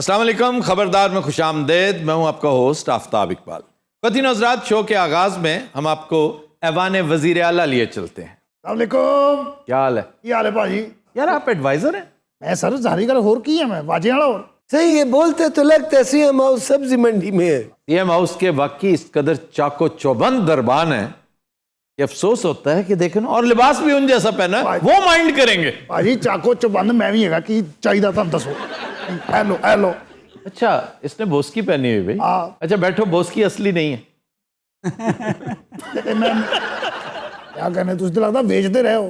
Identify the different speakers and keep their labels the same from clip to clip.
Speaker 1: अस्सलाम वालेकुम, खबरदार में खुशामदेद। मैं हूं आपका होस्ट आफ्ताब इकबाल। ख़वातीन और हज़रात, शो के आगाज में हम आपको ऐवान वज़ीर आला लिए चलते हैं।
Speaker 2: वालेकुम,
Speaker 1: क्या हाल है?
Speaker 2: ਕੀ ਹਾਲ ਹੈ ਭਾਜੀ?
Speaker 1: यार आप एडवाइजर हैं?
Speaker 2: मैं सर जारी गल होर की है, मैं वाजे वाला और
Speaker 3: सही है, बोलते तो लगता है सीएम हाउस सब्जी मंडी में है।
Speaker 1: सीएम हाउस के वाकई इस कदर चाको चौबंद दरबान है कि अफसोस होता है कि देखें और लिबास भी उन जैसा पहना है, वो माइंड करेंगे।
Speaker 2: भाजी चाको चबंद मैं भी हैगा की चाहिए था दसो। ए लो
Speaker 1: अच्छा, इसने बोस्की पहनी हुई भाई।
Speaker 2: हाँ।
Speaker 1: अच्छा बैठो, बोस्की असली नहीं है।
Speaker 2: मैं क्या कहने, तुझे तो लगता बेचते रहे हो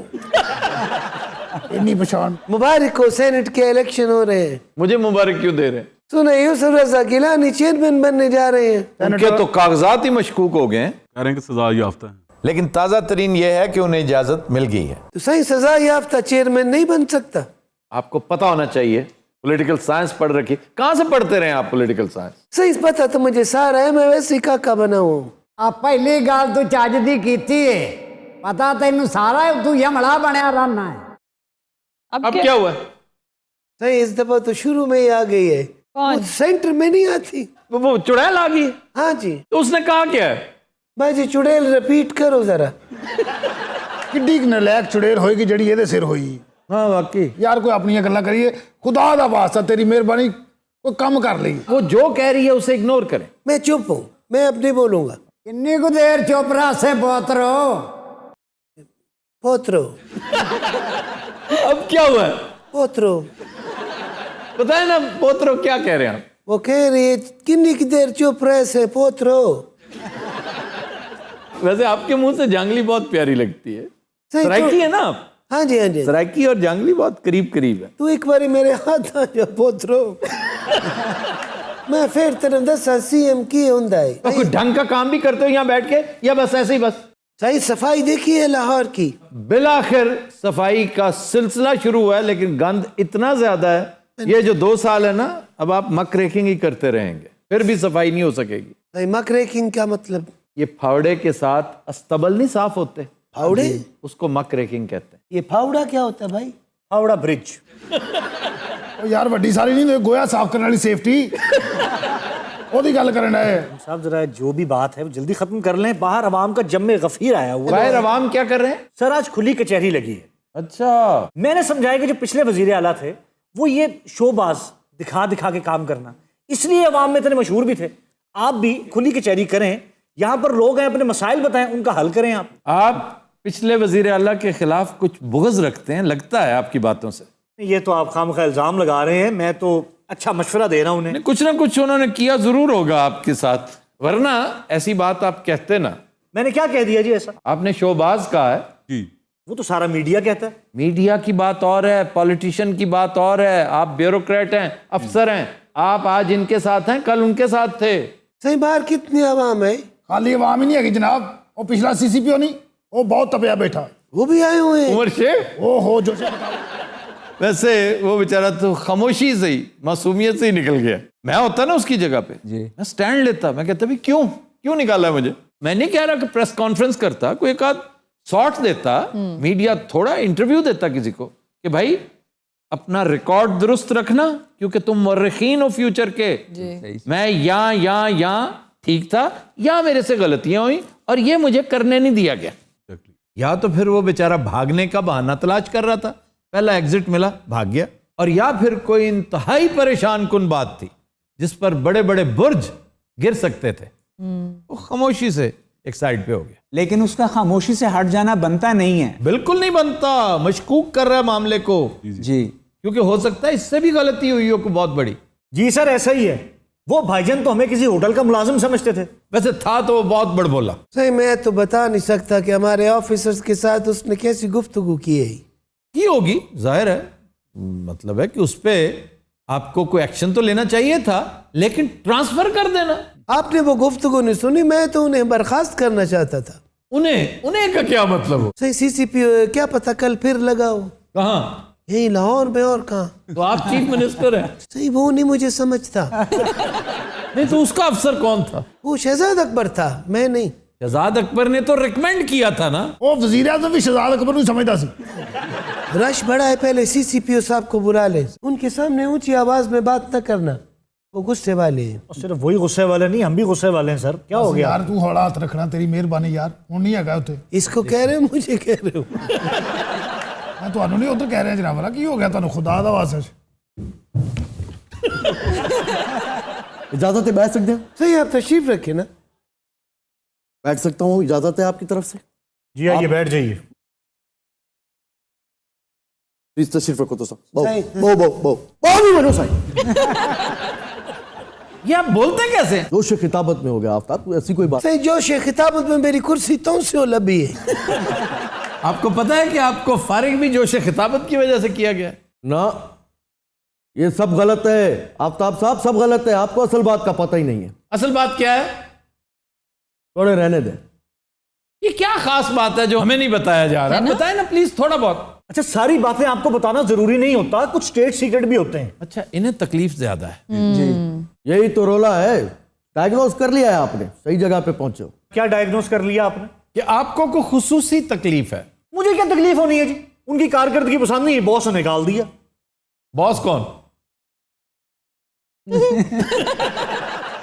Speaker 2: इतनी पहचान।
Speaker 3: मुबारक हो, सेनेट के इलेक्शन हो रहे हैं।
Speaker 1: मुझे मुबारक क्यों दे रहे हैं?
Speaker 3: सुना यूसुफ रजा गिलानी चेयरमैन बनने जा रहे हैं।
Speaker 1: उनके तो कागजात ही मशकूक हो गए हैं।
Speaker 4: कह रहे हैं कि सजा याफ्ता है,
Speaker 1: लेकिन ताज़ा तरीन यह है कि उन्हें इजाज़त मिल गई है।
Speaker 3: तो सही सजा याफ्ता चेयरमैन नहीं बन सकता।
Speaker 1: आपको पता होना चाहिए, पॉलिटिकल साइंस पढ़ रखी। कहाँ से पढ़ते रहे आप पॉलिटिकल साइंस?
Speaker 3: सही पता तो मुझे सारा है, मैं वैसे ही काका बना हूँ।
Speaker 5: आ पहली गल तू चज दी कीती है, पता तेन सारा है, तू यमला बनया रहना है।
Speaker 1: अब क्या हुआ?
Speaker 3: सही इस दफा तो शुरू में ही आ गई है। वो सेंटर में नहीं आती।
Speaker 1: वो चुड़ैल आ गई।
Speaker 3: हाँ जी।
Speaker 1: तो उसने कहा क्या है?
Speaker 3: भाई जी चुड़ैल रिपीट करो जरा।
Speaker 2: किड्डी नलैक चुड़ैल होएगी जड़ी ਇਹਦੇ सिर होई।
Speaker 1: हाँ वाकई
Speaker 2: यार कोई अपनी गल्ला करिए, खुदा दा वास्ता तेरी मेहरबानी कोई कम कर ली।
Speaker 1: वो जो कह रही है उसे इग्नोर करें।
Speaker 3: मैं चुप हूँ, मैं अब नहीं बोलूंगा।
Speaker 5: किन्नी को देर चुप रहा से पोतरो।
Speaker 3: पोतरो
Speaker 1: अब क्या हुआ है?
Speaker 3: पोतरो
Speaker 1: पता है ना पोतरो क्या कह रहे हैं आप?
Speaker 3: वो कह रही है किन्नी की देर चुप रहे से पोतरो।
Speaker 1: वैसे आपके मुंह से जांगली बहुत प्यारी लगती है।
Speaker 3: सही
Speaker 1: सराइकी
Speaker 3: तो-
Speaker 1: है ना आप?
Speaker 3: हाँ जी हाँ जी।
Speaker 1: सराइकी और जांगली बहुत करीब करीब है।
Speaker 3: तू एक बारी मेरे हाथ आ जा पोतरो। मैं फिर तेरे दसा सीएम की होंदा है।
Speaker 1: तो कोई ढंग का काम भी करते हो यहाँ बैठ के, या बस ऐसे ही बस?
Speaker 3: सही सफाई देखी है लाहौर की।
Speaker 1: बिलाखिर सफाई का सिलसिला शुरू हुआ है, लेकिन गंद इतना ज्यादा है। ये जो 2 साल है ना, अब आप मक रेकिंग ही करते रहेंगे, फिर भी सफाई नहीं हो सकेगी।
Speaker 3: भाई मक रेकिंग क्या मतलब?
Speaker 1: ये फावड़े के साथ अस्तबल नहीं साफ होते,
Speaker 3: फावड़े?
Speaker 1: उसको मक रेकिंग कहते हैं।
Speaker 3: ये फावड़ा क्या होता है भाई?
Speaker 2: हावड़ा ब्रिज। यार वड्डी सारी नहीं गोया साफ करने वाली सेफ्टी ओदी गल करना है।
Speaker 6: साहब जरा जो भी बात है वो जल्दी खत्म कर लें, बाहर अवाम का जम्मे गफीर आया हुआ है।
Speaker 1: बाहर अवाम क्या कर रहे हैं?
Speaker 6: सर आज खुली कचहरी लगी है।
Speaker 1: अच्छा,
Speaker 6: मैंने समझाया कि जो पिछले वजीर आला थे वो ये शोबाज दिखा दिखा के काम करना, इसलिए अवाम में इतने मशहूर भी थे। आप भी खुली कचहरी करें, यहाँ पर लोग हैं, अपने मसाइल बताएं, उनका हल करें। आप
Speaker 1: पिछले वजीर आला के खिलाफ कुछ बुग़्ज़ रखते हैं, लगता है आपकी बातों से।
Speaker 6: ये तो आप खामखा इल्जाम लगा रहे हैं, मैं तो अच्छा मशवरा दे रहा हूँ उन्हें।
Speaker 1: कुछ ना कुछ उन्होंने किया जरूर होगा आपके साथ, वरना ऐसी बात आप कहते ना।
Speaker 6: मैंने क्या कह दिया जी ऐसा?
Speaker 1: आपने शोबाज कहा है।
Speaker 4: जी
Speaker 6: वो तो सारा मीडिया कहता है।
Speaker 1: मीडिया की बात और है, पॉलिटिशियन की बात और है। आप ब्यूरोक्रेट हैं, अफसर हैं। आप आज इनके साथ हैं, कल उनके साथ थे।
Speaker 3: सही बाहर कितनी आवाम है?
Speaker 2: खाली अवाम ही नहीं है जनाब, वो पिछला सीसीपीओ नहीं, वो बहुत तपिया बैठा है।
Speaker 3: वो भी आए हुए हैं।
Speaker 1: उमर शेख,
Speaker 2: ओ हो जो से
Speaker 1: वैसे वो बेचारा तो खामोशी से ही, मासूमियत से ही निकल गया। मैं होता ना उसकी जगह पे, मैं स्टैंड लेता। मैं कहता भी क्यों निकाला है मुझे? मैं नहीं कह रहा कि प्रेस कॉन्फ्रेंस करता, कोई एक आध शॉर्ट देता, मीडिया थोड़ा इंटरव्यू देता किसी को कि भाई अपना रिकॉर्ड दुरुस्त रखना, क्योंकि तुम मुर्रिखीन हो फ्यूचर के। मैं यहाँ ठीक था, या मेरे से गलतियां हुई और ये मुझे करने नहीं दिया गया। या तो फिर वो बेचारा भागने का बहाना तलाश कर रहा था, पहला एग्जिट मिला, भाग गया। और या फिर कोई इंतहाई परेशान कुन बात थी जिस पर बड़े बड़े बुर्ज गिर सकते थे, वो खामोशी से एक साइड पे हो गया।
Speaker 7: लेकिन उसका खामोशी से हट जाना बनता नहीं है।
Speaker 1: बिल्कुल नहीं बनता। मशकूक कर रहा है मामले को
Speaker 7: जी,
Speaker 1: क्योंकि हो सकता है इससे भी गलती हुई हो को बहुत बड़ी।
Speaker 6: जी सर ऐसा ही है। वो भाईजान तो हमें किसी होटल का मुलाजिम समझते थे।
Speaker 1: वैसे था तो वो बहुत बड़बोला।
Speaker 3: सही मैं तो बता नहीं सकता कि हमारे ऑफिसर्स के साथ उसने कैसी गुफ्तगू की है।
Speaker 1: की होगी, जाहिर है। मतलब है कि उस पे आपको कोई एक्शन तो लेना चाहिए था, लेकिन ट्रांसफर कर देना।
Speaker 3: आपने वो गुफ्तगू नहीं सुनी, मैं तो उन्हें बर्खास्त करना चाहता था।
Speaker 1: उन्हें का क्या मतलब हो?
Speaker 3: सही सीसीपी क्या पता कल फिर लगाओ।
Speaker 1: कहाँ?
Speaker 3: यही लाहौर में, और कहाँ?
Speaker 1: तो आप चीफ मिनिस्टर हैं।
Speaker 3: सही वो नहीं मुझे समझता।
Speaker 1: नहीं तो उसका अफसर कौन था?
Speaker 3: वो शहजाद अकबर था, मैं नहीं।
Speaker 1: शहजाद अकबर ने तो रिकमेंड किया था ना।
Speaker 2: वो वजीर आज़म भी शहजाद अकबर को समझता सी।
Speaker 3: रश बड़ा है, पहले सीसीपीओ साहब को बुला ले, उनके सामने ऊंची आवाज में बात न करना। वो गुस्से वाले हैं।
Speaker 6: और सिर्फ वही गुस्से वाले नहीं, हम भी गुस्से वाले हैं सर। क्या हो गया?
Speaker 2: यार तू हौला हाथ रखना, तेरी मेहरबानी यार। हुण नहीं है उत्थे,
Speaker 3: इसको कह रहे हो, मुझे कह रहे हो?
Speaker 2: मैं तुहानू नहीं उधर कह रहा जनाब वाला, की हो गया तुहानू खुदा दा वास्ता?
Speaker 4: इजाजत है, बैठ सकते हैं?
Speaker 3: सही, आप तशरीफ रखें ना।
Speaker 4: बैठ सकता हूँ, इजाजत है आपकी तरफ से?
Speaker 6: जी आइए, बैठ जाइए।
Speaker 4: प्लीज तशरीफ रखो तो साहब।
Speaker 3: सही।
Speaker 4: बो बो बो बो भी बनो साहब।
Speaker 1: ये आप बोलते कैसे?
Speaker 4: जोश खिताबत में हो गया आफ्ताब, ऐसी कोई बात?
Speaker 3: सही, जोश खिताबत में मेरी कुर्सी तो से लबी है।
Speaker 1: आपको पता है कि आपको फारिग भी जोश खिताबत की वजह से किया गया?
Speaker 4: ना, ये सब गलत है आफ्ताब साहब, सब गलत है। आपको असल बात का पता ही नहीं है।
Speaker 1: असल बात क्या है?
Speaker 4: थोड़े रहने दें।
Speaker 1: ये क्या खास बात है जो हमें नहीं बताया जा रहा? बताएं ना प्लीज, थोड़ा बहुत।
Speaker 6: अच्छा, सारी बातें आपको बताना जरूरी नहीं होता, कुछ स्टेट सीक्रेट भी होते हैं।
Speaker 1: अच्छा, इन्हें तकलीफ ज्यादा है।
Speaker 4: यही तो रोला है। डायग्नोज कर लिया है आपने, सही जगह पे पहुंचे हो।
Speaker 6: क्या डायग्नोस कर लिया आपने?
Speaker 1: कि आपको कोई खुसूसी तकलीफ है।
Speaker 6: मुझे क्या तकलीफ होनी है जी? उनकी कारकर्दगी पसंद नहीं, बॉस ने निकाल दिया।
Speaker 1: बॉस कौन?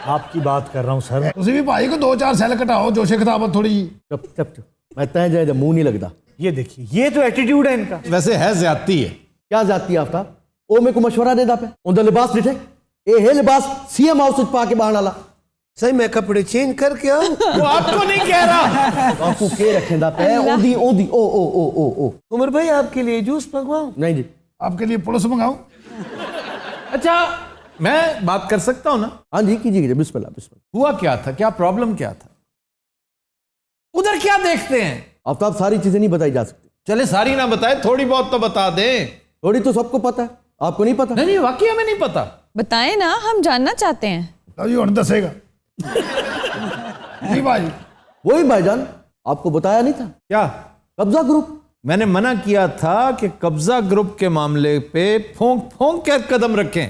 Speaker 6: आपकी बात कर रहा हूं सर।
Speaker 2: तुसी भी भाई को 2-4 सैल घटाओ, जोशे खिताबत थोड़ी जी।
Speaker 4: चुप चुप चुप, मैं तय जाए मुंह नहीं लगता।
Speaker 6: ये देखिए, ये तो एटीट्यूड है इनका।
Speaker 1: वैसे है ज्यादती है।
Speaker 4: क्या जाती है आफ्ताब? ओ मेरे को मशवरा देता पे उनका लिबास डिठे ए है लिबास सीएम हाउस पा के बाहर आला।
Speaker 3: सही, मैं कपड़े चेंज करके आऊं?
Speaker 1: वो आपको नहीं कह रहा।
Speaker 4: आपको के रखेंदा पे ओदी ओदी ओ ओ ओ ओ ओ।
Speaker 3: उमर भाई, आपके लिए जूस मंगवाऊं?
Speaker 4: नहीं जी,
Speaker 2: आपके लिए पुलिस मंगाऊं?
Speaker 1: अच्छा, मैं बात कर सकता हूं ना?
Speaker 4: हाँ जी कीजिए, बिस्मिल्लाह बिस्मिल्लाह।
Speaker 1: हुआ क्या था? क्या प्रॉब्लम क्या था? उधर क्या देखते हैं?
Speaker 4: आफ्ताब सारी चीजें नहीं बताई जा सकती।
Speaker 1: चले सारी ना बताए, थोड़ी बहुत तो बता दें।
Speaker 4: थोड़ी तो सबको पता है, आपको नहीं पता?
Speaker 1: नहीं, वाकई हमें नहीं पता।
Speaker 8: बताएं ना, हम जानना चाहते हैं।
Speaker 2: लो जी, हुण दसेगा जी भाई।
Speaker 4: वही भाईजान, आपको बताया नहीं था?
Speaker 1: क्या?
Speaker 4: कब्जा ग्रुप।
Speaker 1: मैंने मना किया था कि कब्जा ग्रुप के मामले पे फोंक फोंक के कदम रखें।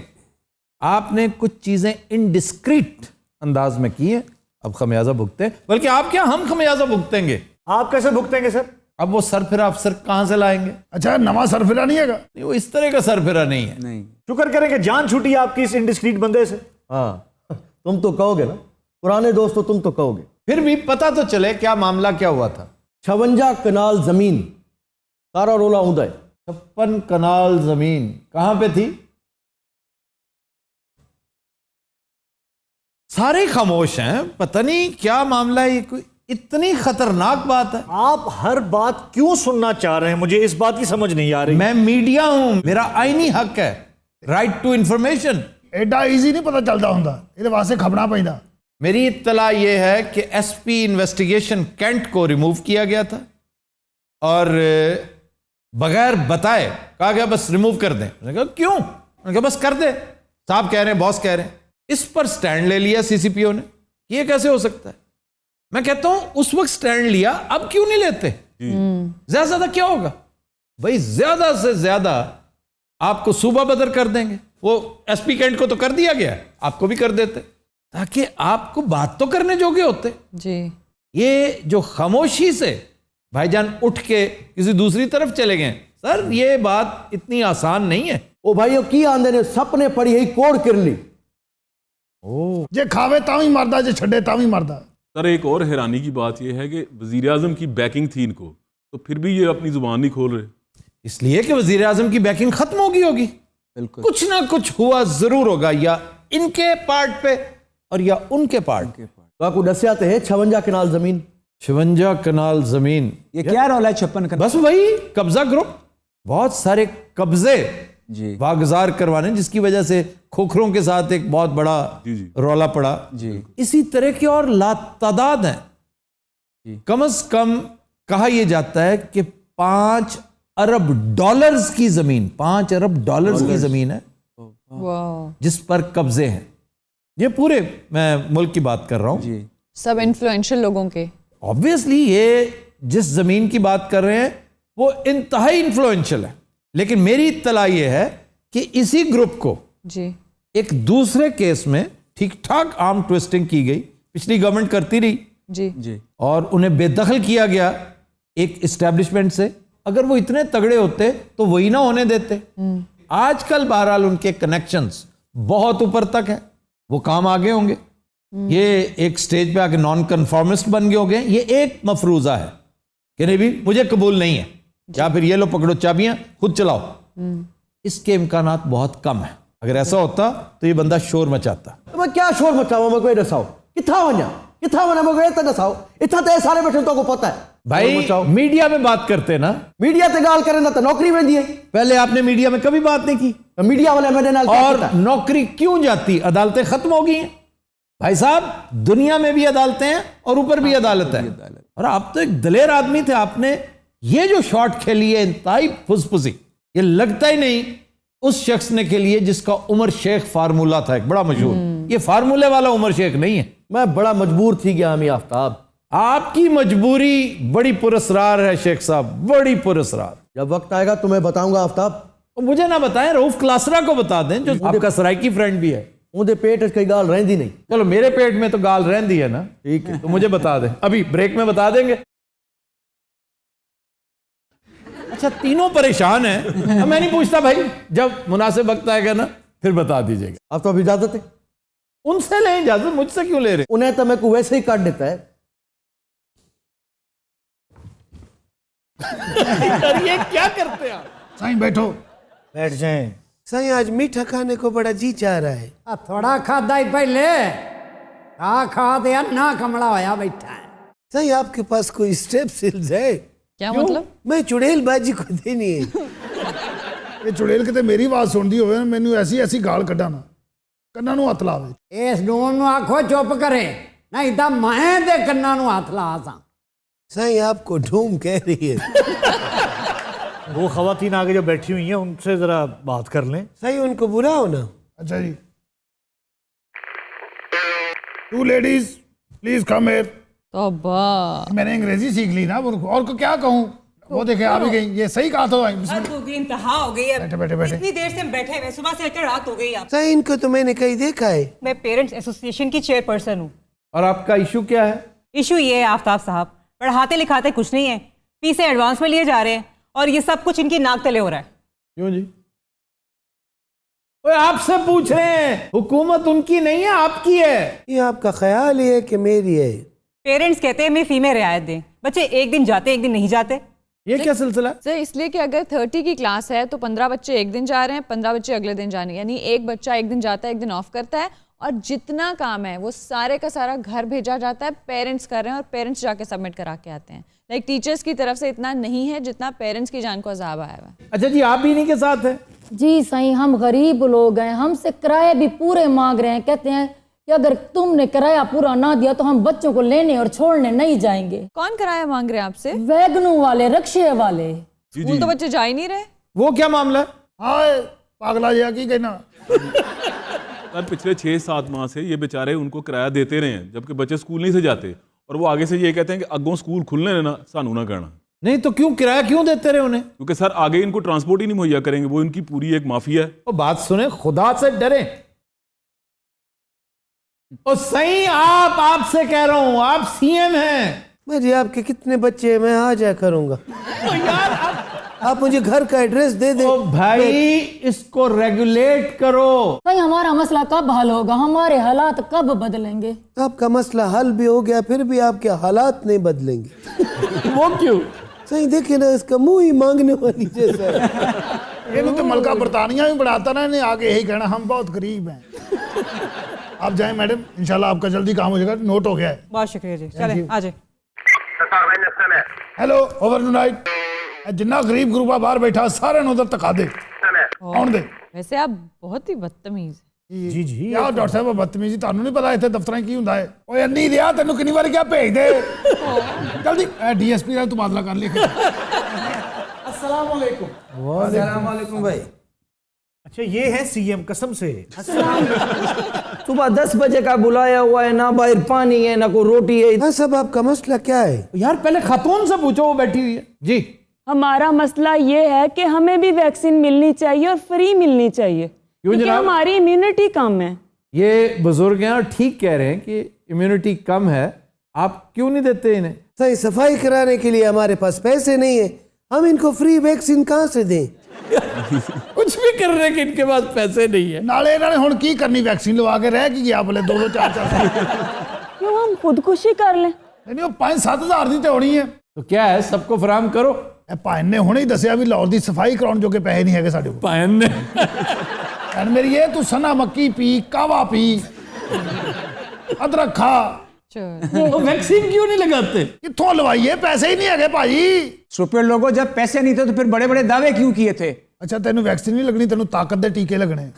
Speaker 1: आपने कुछ चीजें इनडिस्क्रीट अंदाज में की हैं, अब खमियाजा भुगते। बल्कि आप क्या, हम खमियाजा भुगतेंगे।
Speaker 6: आप कैसे भुगतेंगे सर?
Speaker 1: अब वो सरफिरा अफसर कहां से लाएंगे?
Speaker 2: अच्छा, नवा सरफिरा नहीं हैगा?
Speaker 1: नहीं, वो इस तरह का सरफिरा नहीं है।
Speaker 7: नहीं,
Speaker 6: शुक्र करें कि जान छूटी आपकी इस इंडिस्क्रीट बंदे से।
Speaker 4: हाँ तुम तो कहोगे ना, पुराने दोस्तों तुम तो कहोगे।
Speaker 1: फिर भी पता तो चले क्या मामला क्या हुआ था।
Speaker 4: 56 कनाल जमीन, सारा रोला ऊंधा है।
Speaker 1: 56 कनाल जमीन कहां पे थी? सारे खामोश हैं, पता नहीं क्या मामला है। ये कोई इतनी खतरनाक बात है?
Speaker 6: आप हर बात क्यों सुनना चाह रहे हैं? मुझे इस बात की समझ नहीं आ रही।
Speaker 1: मैं मीडिया हूं, मेरा आईनी हक है, राइट टू इंफॉर्मेशन।
Speaker 2: एडा ईजी नहीं पता चलता हुंदा, इहदे वास्ते खबना पैंदा।
Speaker 1: मेरी इत्तला यह है कि एसपी इन्वेस्टिगेशन कैंट को रिमूव किया गया था और बगैर बताए कहा गया बस रिमूव कर दें। मैंने कहा क्यों? मैंने कहा बस कर दे, साहब कह रहे हैं, बॉस कह रहे हैं। इस पर स्टैंड ले लिया सीसीपीओ ने। ये कैसे हो सकता है? मैं कहता हूं उस वक्त स्टैंड लिया, अब क्यों नहीं लेते? ज्यादा से ज्यादा क्या होगा भाई? ज्यादा से ज्यादा आपको सूबा बदर कर देंगे। वो एसपी कैंट को तो कर दिया गया, आपको भी कर देते, ताकि आपको बात तो करने जोगे होते।
Speaker 8: जी,
Speaker 1: ये जो खामोशी से भाईजान उठ के किसी दूसरी तरफ चले गए, सर ये बात इतनी आसान नहीं है।
Speaker 4: ओ भाई की आंदे ने सपने पड़ी है कोड़ कर ली।
Speaker 2: जे खावे तां ही मरदा, जे छड्डे तां ही मरदा।
Speaker 9: सर एक और हैरानी की बात यह है कि वजीर आजम की बैकिंग थी इनको, तो फिर भी ये अपनी जुबान नहीं खोल रहे।
Speaker 1: इसलिए कि वजीर आजम की बैकिंग खत्म होगी
Speaker 7: बिल्कुल।
Speaker 1: कुछ ना कुछ हुआ जरूर होगा, या इनके पार्ट पे और या उनके पार्ट पे।
Speaker 4: तो आपको दसिया तो है 56 कनाल जमीन।
Speaker 1: 56 कनाल जमीन,
Speaker 7: ये क्या रौला है 56 का?
Speaker 1: बस वही कब्जा ग्रुप, बहुत सारे कब्जे
Speaker 7: जी
Speaker 1: वागजार करवाने, जिसकी वजह से खोखरों के साथ एक बहुत बड़ा रौला पड़ा।
Speaker 7: जी
Speaker 1: इसी तरह के और लातादाद हैं। कम से कम कहा यह जाता है कि 5 अरब डॉलर्स की जमीन, 5 अरब डॉलर्स की जमीन है
Speaker 8: वाह,
Speaker 1: जिस पर कब्जे हैं। ये पूरे मैं मुल्क की बात कर रहा हूं।
Speaker 7: जी
Speaker 8: सब इन्फ्लुएंशियल लोगों के।
Speaker 1: ऑब्वियसली ये जिस जमीन की बात कर रहे हैं वो इंतहाई इन्फ्लुएंशियल है, लेकिन मेरी इत्तला ये है कि इसी ग्रुप को
Speaker 8: जी,
Speaker 1: एक दूसरे केस में ठीक ठाक आर्म ट्विस्टिंग की गई, पिछली गवर्नमेंट करती रही
Speaker 8: जी
Speaker 7: जी
Speaker 1: और उन्हें बेदखल किया गया एक इस्टेब्लिशमेंट से। अगर वो इतने तगड़े होते तो वही ना होने देते। आजकल बहरहाल उनके कनेक्शंस बहुत ऊपर तक हैं, वो काम आगे होंगे। ये एक स्टेज पे आके नॉन कन्फॉर्मिस्ट बन गए होंगे। ये एक मफरूजा है कि नहीं भी मुझे कबूल नहीं है, या फिर ये लो पकड़ो चाबियां खुद चलाओ। इसके इम्कानात बहुत कम है। अगर ऐसा होता तो ये बंदा शोर मचाता।
Speaker 4: तो मैं क्या शोर मचाऊं, मैं कोई दसाओ किथा वना मैं कोई दसाओ, इतना तो सारे बैठे तो को पता है
Speaker 1: भाई मीडिया में बात करते ना,
Speaker 4: मीडिया ते गाल करे ना तो नौकरी वेंदी है।
Speaker 1: पहले आपने मीडिया में कभी बात नहीं की।
Speaker 4: तो मीडिया वाले मेरे नाल क्या
Speaker 1: और
Speaker 4: कीता?
Speaker 1: नौकरी क्यों जाती? अदालतें खत्म हो गई हैं भाई साहब। दुनिया में भी अदालतें हैं और ऊपर भी अदालत है। और आप तो एक दलेर आदमी थे, आपने ये जो शॉट खेली है इंतहाई फुसफुसी, ये लगता ही नहीं उस शख्स ने खेली है जिसका उमर शेख फार्मूला था एक बड़ा मशहूर। ये फार्मूले वाला उमर शेख नहीं है।
Speaker 4: मैं बड़ा मजबूर थी गया हमें आफ्ताब।
Speaker 1: आपकी मजबूरी बड़ी पुरस्रार है शेख साहब, बड़ी पुरस्रार।
Speaker 4: जब वक्त आएगा तो मैं बताऊंगा आफ्ताब।
Speaker 1: और मुझे ना बताएं, रऊफ क्लासरा को बता दें जो आपका सराइकी फ्रेंड भी है।
Speaker 4: उनके पेट च कोई गाल रहंदी नहीं।
Speaker 1: चलो मेरे पेट में तो गाल रहती है ना,
Speaker 4: ठीक है
Speaker 1: तो मुझे बता दें, अभी ब्रेक में बता देंगे। अच्छा तीनों परेशान हैं। अब मैं नहीं पूछता भाई, जब मुनासिब वक्त आएगा ना फिर बता दीजिएगा।
Speaker 4: आप तो अभी इजाजत है,
Speaker 1: उनसे लें इजाजत, मुझसे क्यों ले रहे?
Speaker 4: उन्हें तो मैं को वैसे ही काट देता है।
Speaker 1: ये क्या करते हैं आप?
Speaker 2: साईं बैठो।
Speaker 6: बैठ जाएं।
Speaker 3: साईं आज मीठा खाने को बड़ा जी चाह रहा है।
Speaker 5: थोड़ा खादा ही पहले खा दे ना कमला होया बैठा है।
Speaker 3: साईं आपके पास कोई स्ट्रेपसिल्स है?
Speaker 8: क्या मतलब?
Speaker 3: मैं चुड़ैल बाजी को देनी है।
Speaker 2: ਇਹ ਚੁੜੇਲ ਕਿਤੇ ਮੇਰੀ ਆਵਾਜ਼ ਸੁਣਦੀ ਹੋਵੇ ਨਾ, ਮੈਨੂੰ ਐਸੀ ਐਸੀ ਗਾਲ ਕੱਢਾ ਨਾ, ਕੰਨਾਂ ਨੂੰ ਹੱਥ ਲਾਵੇ।
Speaker 5: इस डोन नु आखो चुप करे, नहीं तो मैं दे कन्ना नु हाथ ला सा।
Speaker 3: साईं आपको ढूंढ कह रही है।
Speaker 6: वो खवातीन आगे जो बैठी हुई हैं उनसे जरा बात कर लें।
Speaker 3: साईं उनको बुलाओ ना।
Speaker 2: अच्छा जी, two ladies please come here.
Speaker 8: तौबा।
Speaker 2: मैंने अंग्रेजी सीख ली ना, और को क्या कहूँ? वो देखे आ भी गई। ये सही कहा था भाई।
Speaker 10: हद हो गई, इंतहा हो गई है।
Speaker 2: बैठे बैठे बैठे।
Speaker 10: इतनी देर से हम बैठे हुए, सुबह से लेकर रात हो गई। आप
Speaker 3: साईं इनको तो मैंने कहीं देखा है।
Speaker 10: मैं पेरेंट्स एसोसिएशन की चेयरपर्सन हूँ।
Speaker 1: और आपका इशू क्या है?
Speaker 10: इशू ये है आफ्ताब साहब, पढ़ाते लिखाते कुछ नहीं है, फीसें एडवांस में लिए जा रहे हैं और ये सब कुछ इनकी नाक तले हो रहा है।
Speaker 1: क्यों जी? ओए आपसे पूछ रहे हैं, हुकूमत उनकी नहीं है आपकी है।
Speaker 3: ये आपका ख्याल ही है कि मेरी है?
Speaker 10: पेरेंट्स कहते हैं हमें फी में रियायत दें, बच्चे एक दिन जाते एक दिन नहीं जाते।
Speaker 1: ये क्या सिलसिला?
Speaker 8: सर इसलिए कि अगर 30 की क्लास है तो 15 बच्चे एक दिन जा रहे हैं, 15 बच्चे अगले दिन जाने, यानी एक बच्चा एक दिन जाता है एक दिन ऑफ करता है, और जितना काम है वो सारे का सारा घर भेजा जाता है, पेरेंट्स कर रहे हैं और पेरेंट्स जाके सबमिट करा के आते हैं। लाइक टीचर्स की तरफ से इतना नहीं है जितना पेरेंट्स की जान को अजाब आया हुआ है।
Speaker 1: अच्छा जी, आप भी इन्हीं के साथ हैं?
Speaker 11: जी सही, हम गरीब लोग हैं, हमसे किराया भी पूरे मांग रहे हैं। कहते हैं कि अगर तुमने किराया पूरा ना दिया तो हम बच्चों को लेने और छोड़ने नहीं जाएंगे।
Speaker 8: कौन किराया मांग रहे हैं आपसे?
Speaker 11: वैगनों वाले, रिक्शे वाले।
Speaker 8: स्कूल तो बच्चे जा ही नहीं रहे।
Speaker 1: वो क्या मामला है?
Speaker 2: हाँ पागला जी की कहना।
Speaker 9: सर पिछले 6-7 माह से ये बेचारे उनको किराया देते रहे हैं, जबकि बच्चे स्कूल नहीं से जाते, और वो आगे से ये कहते हैं कि अगों स्कूल खुलने ने ना सानू ना करना।
Speaker 1: नहीं तो क्यों किराया क्यों देते रहे उन्हें?
Speaker 9: क्योंकि सर आगे इनको ट्रांसपोर्ट ही नहीं मुहैया करेंगे, वो इनकी पूरी एक माफिया है।
Speaker 1: वो बात सुने, खुदा से डरे। और सही आपसे कह रहा हूं, आप सीएम हैं।
Speaker 3: मेरे आपके कितने बच्चे हैं, मैं आ जाया करूंगा। आप मुझे घर का एड्रेस दे दे।
Speaker 1: भाई इसको रेगुलेट करो।
Speaker 11: भाई हमारा मसला कब हल होगा, हमारे हालात कब बदलेंगे?
Speaker 3: आपका मसला हल भी हो गया फिर भी आपके हालात नहीं बदलेंगे।
Speaker 1: वो क्यों?
Speaker 3: सही देखे ना, इसका मुंह ही मांगने वाली जैसा है।
Speaker 2: ये तो मलका बरतानिया भी बढ़ाता ना, इन्हें आगे यही कहना हम बहुत गरीब हैं। आप जाएं मैडम, इंशाल्लाह आपका जल्दी काम हो जाएगा। नोट हो गया है।
Speaker 10: बहुत शुक्रिया जी, चलें आ जाए।
Speaker 2: हेलो ओवर नाइट, जिन्ना गरीब ग्रुप बाहर बैठा सारे उधर तका दे आउण दे।
Speaker 8: वैसे आप बहुत ही बदतमीज।
Speaker 6: जी जी,
Speaker 2: क्या डॉक्टर साहब बदतमीजी ਤੁਹਾਨੂੰ नहीं पता इतने दफ्तर की ਹੁੰਦਾ है? ओए अन्नी दिया तेन कितनी बार क्या भेज दे जल्दी। डीएसपी का तबादला कर ले।
Speaker 4: अस्सलाम वालेकुम।
Speaker 3: वालेकुम भाई।
Speaker 6: अच्छा ये है सीएम, कसम से।
Speaker 7: सुबह 10 बजे का बुलाया हुआ है, ना बाहर पानी है ना कोई रोटी है।
Speaker 3: हाँ सब आपका मसला क्या है?
Speaker 1: यार पहले खातून से पूछो, वो बैठी हुई है। जी
Speaker 11: हमारा मसला ये है कि हमें भी वैक्सीन मिलनी चाहिए और फ्री मिलनी चाहिए, क्योंकि हमारी इम्यूनिटी कम है।
Speaker 1: ये बुजुर्ग हैं और ठीक कह रहे हैं कि इम्यूनिटी कम है, आप क्यों नहीं देते इन्हें?
Speaker 3: सही सफाई कराने के लिए हमारे पास पैसे नहीं है, हम इनको फ्री वैक्सीन कहाँ से दें?
Speaker 1: कुछ भी करने के इनके पास पैसे नहीं है।
Speaker 2: नाले इन्होंने हुण की करनी, वैक्सीन लवा के रह की गया बोले 2-2 4-4 साल।
Speaker 11: क्यों हम खुदकुशी कर लें?
Speaker 2: नहीं वो 5-7 हज़ार दी तो होनी है।
Speaker 1: तो क्या है, सबको फराम करो।
Speaker 2: भाइन ने हुणे ही दसिया भी लाहौर की सफाई कराने जो के पैसे नहीं है साढ़े को।
Speaker 1: पायन ने
Speaker 2: भैन मेरी ये तू सना मक्की पी, कावा पी, अदरक खा।
Speaker 1: तो वैक्सीन क्यों नहीं लगाते?
Speaker 2: कित्थों लवाइए, पैसे ही नहीं है भाई।
Speaker 7: सुपर लोगों, जब पैसे नहीं थे तो फिर बड़े बड़े दावे क्यों किए थे?
Speaker 2: अच्छा तेनू वैक्सीन नहीं लगनी, तेनू ताकत दे टीके लगने।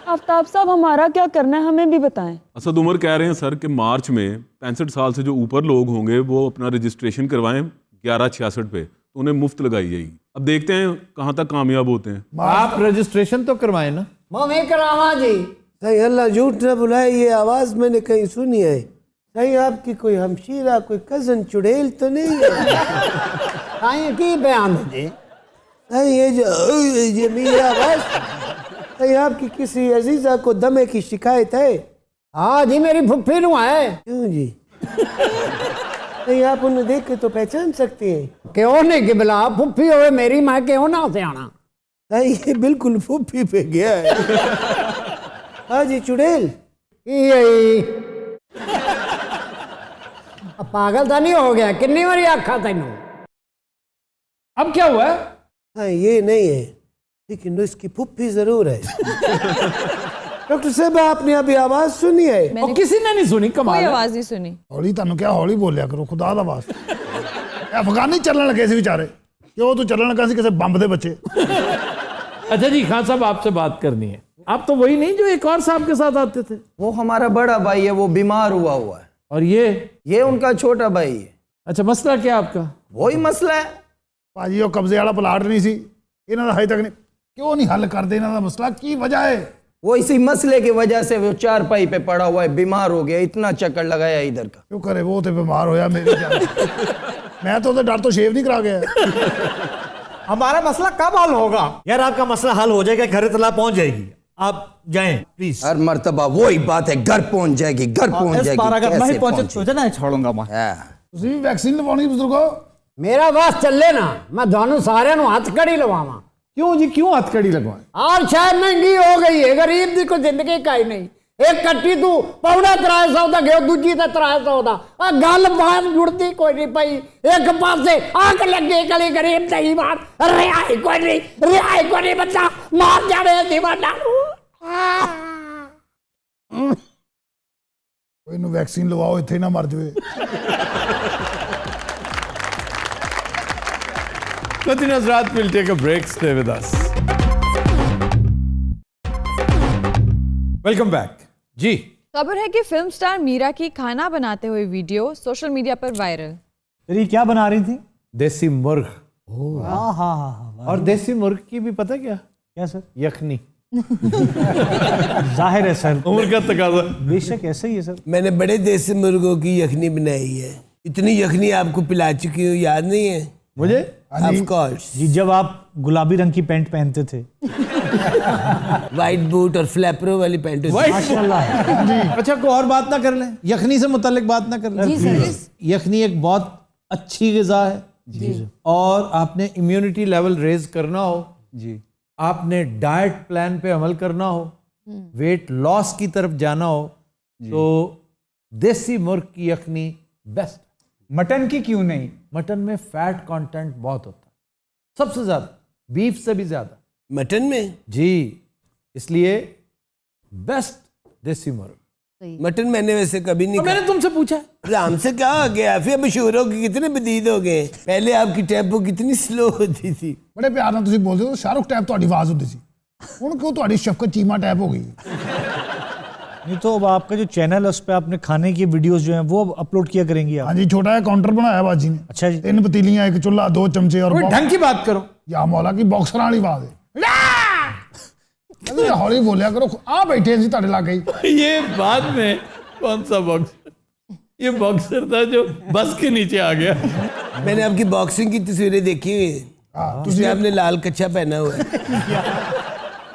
Speaker 11: आफ्ताब साहब हमारा क्या करना है, हमें भी बताएं।
Speaker 9: असद उमर कह रहे हैं सर कि मार्च में 65 साल से जो ऊपर लोग होंगे वो अपना रजिस्ट्रेशन करवाएं 1166 पे, तो उन्हें मुफ्त लगाई जाएगी। अब देखते हैं कहाँ तक कामयाब होते हैं।
Speaker 1: आप रजिस्ट्रेशन तो करवाएं ना।
Speaker 5: मैं करावा जी।
Speaker 3: कहीं अल्लाह झूठ न बुलाए, ये आवाज मैंने कहीं सुनी है। कहीं आपकी कोई हमशीरा, कोई कजन चुड़ैल तो नहीं है?
Speaker 5: कहीं की बयान जी?
Speaker 3: कहीं ये मेरी आवाज, कहीं आपकी किसी अजीजा को दमे की शिकायत है?
Speaker 5: हाँ जी, मेरी फुफ्फी नु है।
Speaker 3: क्यों जी? कहीं आप उन्हें देख के तो पहचान सकते हैं?
Speaker 5: क्यों नहीं कि बिला फुफ्फी होवे मेरी, मैं क्यों ना से आना।
Speaker 3: कहीं ये बिल्कुल फुफ्फी पे गया है। हाँ जी चुड़ैल,
Speaker 5: पागल तो नहीं हो गया? कितनी बारी आखा तेनू?
Speaker 1: अब क्या हुआ है?
Speaker 3: हाँ ये नहीं है, लेकिन इसकी फुफ्फी जरूर है। डॉक्टर साहब आपने अभी आवाज सुनी है?
Speaker 1: और किसी ने नहीं सुनी,
Speaker 8: कोई
Speaker 1: कमाल है।
Speaker 8: आवाज नहीं सुनी।
Speaker 2: हौली तुहानू क्या हौली बोलिया करो, खुदा दा वास्ते। अफगानी चलन लगे सी बेचारे। क्यों तू चलन लगा सी किसी बंब दे बच्चे।
Speaker 1: अच्छा जी, खान साहब आपसे बात करनी है। आप तो वही नहीं जो एक और साहब के साथ आते थे?
Speaker 7: वो हमारा बड़ा भाई है, वो बीमार हुआ है।
Speaker 1: और ये
Speaker 7: उनका छोटा भाई है।
Speaker 1: अच्छा, मसला क्या आपका?
Speaker 7: वही मसला है
Speaker 2: भाजी, वो कब्जे वाला प्लाट नहीं सी, इन्हां दा हजे तक नहीं। क्यों नहीं हल करते इन्हां दा मसला? की वजह है?
Speaker 7: वो इसी मसले की वजह से वो चारपाई पे पड़ा हुआ है, बीमार हो गया, इतना चक्कर लगाया इधर का।
Speaker 2: क्यों करे, वो तो बीमार होया मेरी जान। मैं तो डर तो शेव नहीं करा गया।
Speaker 6: हमारा मसला कब हल होगा? यार आपका मसला हल हो जाएगा, घर तला पहुंच जाएगी, आप जाएं प्लीज।
Speaker 7: हर मर्तबा वही बात है, घर पहुंच जाएगी, घर पहुंच जाएगी।
Speaker 6: अगर नहीं
Speaker 7: कैसे
Speaker 6: पहुंचे
Speaker 7: पहुंचे?
Speaker 6: तो ना छोड़ूंगा मैं।
Speaker 2: तुसी भी वैक्सीन लवानी बुजुर्गो?
Speaker 5: मेरा बस चले ना, मैं दोनों सारे हथकड़ी लवावा।
Speaker 1: क्यों जी, क्यों हथकड़ी लगवाएं?
Speaker 5: और शायद महंगी हो गई है, गरीब दी कोई जिंदगी का ही नहीं। एक कट्टी तू 350 दा गयो, दूजी ते 300 दा। गल बात जुड़ती कोई नहीं पई। एक पासे आग लगे गली गरीब नहीं बात रियाई कोई नहीं बच्चा मार जावे दीवाना।
Speaker 2: कोई नु वैक्सीन लवाओ, इत्थे ना मर जावे।
Speaker 1: Nothing else, Raat, we'll take a break. Stay with us. Welcome back. जी,
Speaker 8: खबर है कि फिल्म स्टार मीरा की खाना बनाते हुए वीडियो सोशल मीडिया पर वायरल।
Speaker 6: तेरी क्या बना रही थी?
Speaker 1: देसी मुर्ग।
Speaker 6: हाँ हाँ हाँ।
Speaker 1: और देसी मुर्ग की भी पता क्या?
Speaker 6: क्या सर?
Speaker 1: यखनी।
Speaker 6: जाहिर है सर,
Speaker 1: उम्र का तकाजा।
Speaker 6: बेशक ऐसा ही है सर।
Speaker 3: मैंने बड़े देसी मुर्गों की यखनी बनाई है। इतनी यखनी आपको पिला चुकी हूँ, याद नहीं है
Speaker 1: मुझे?
Speaker 3: Of course.
Speaker 6: जी, जब आप गुलाबी रंग की पैंट पहनते थे।
Speaker 3: वाइट बूट और फ्लैपरो वाली पैंट।
Speaker 6: माशाल्लाह।
Speaker 1: अच्छा, कोई और बात ना कर लें, यखनी से मुतालिक बात ना कर लें। यखनी एक बहुत अच्छी ग़िज़ा है जी, और आपने इम्यूनिटी लेवल रेज करना हो जी, आपने डाइट प्लान पे अमल करना हो, वेट लॉस की तरफ जाना हो, तो देसी मुर्ग की यखनी बेस्ट।
Speaker 7: मटन की क्यों नहीं?
Speaker 1: मटन में फैट कंटेंट बहुत होता है, सबसे ज्यादा, बीफ से भी ज्यादा
Speaker 3: मटन में
Speaker 1: जी, इसलिए बेस्ट देसी मुर्ग।
Speaker 3: मटन मैंने वैसे कभी नहीं
Speaker 1: मैंने तुमसे पूछा,
Speaker 3: हमसे क्या हो गया? फिर मशहूर हो गए, कितने बदीद हो गए। पहले आपकी टेम्पो कितनी स्लो होती थी।
Speaker 2: बड़े प्यार नाल तुसी बोलदे हो, शाहरुख टाइप तुहाडी आवाज होती सी, हुण क्यों तुहाडी शफकत चीमा टाइप हो गई?
Speaker 6: नहीं तो अब आपका जो चैनल है उस पर आपने खाने की वीडियोस जो हैं वो अपलोड किया करेंगी आप?
Speaker 2: हाँ जी, छोटा सा काउंटर बनाया बाजी ने।
Speaker 6: अच्छा जी।
Speaker 2: 3 पतीलियां, 1 चूल्हा, 2 चमचे और
Speaker 1: ढंग की बात करो।
Speaker 2: या मौला की बॉक्सर वाली आवाज है। हौली बोलिया करो, आ बैठे जी तुहाडे लागे ही।
Speaker 1: ये बाद में कौन सा बॉक्सर? ये बॉक्सर था जो बस के नीचे आ गया।
Speaker 3: मैंने आपकी बॉक्सिंग की तस्वीरें देखी हुई है, उसमें आपने लाल कच्छा पहना हुआ है।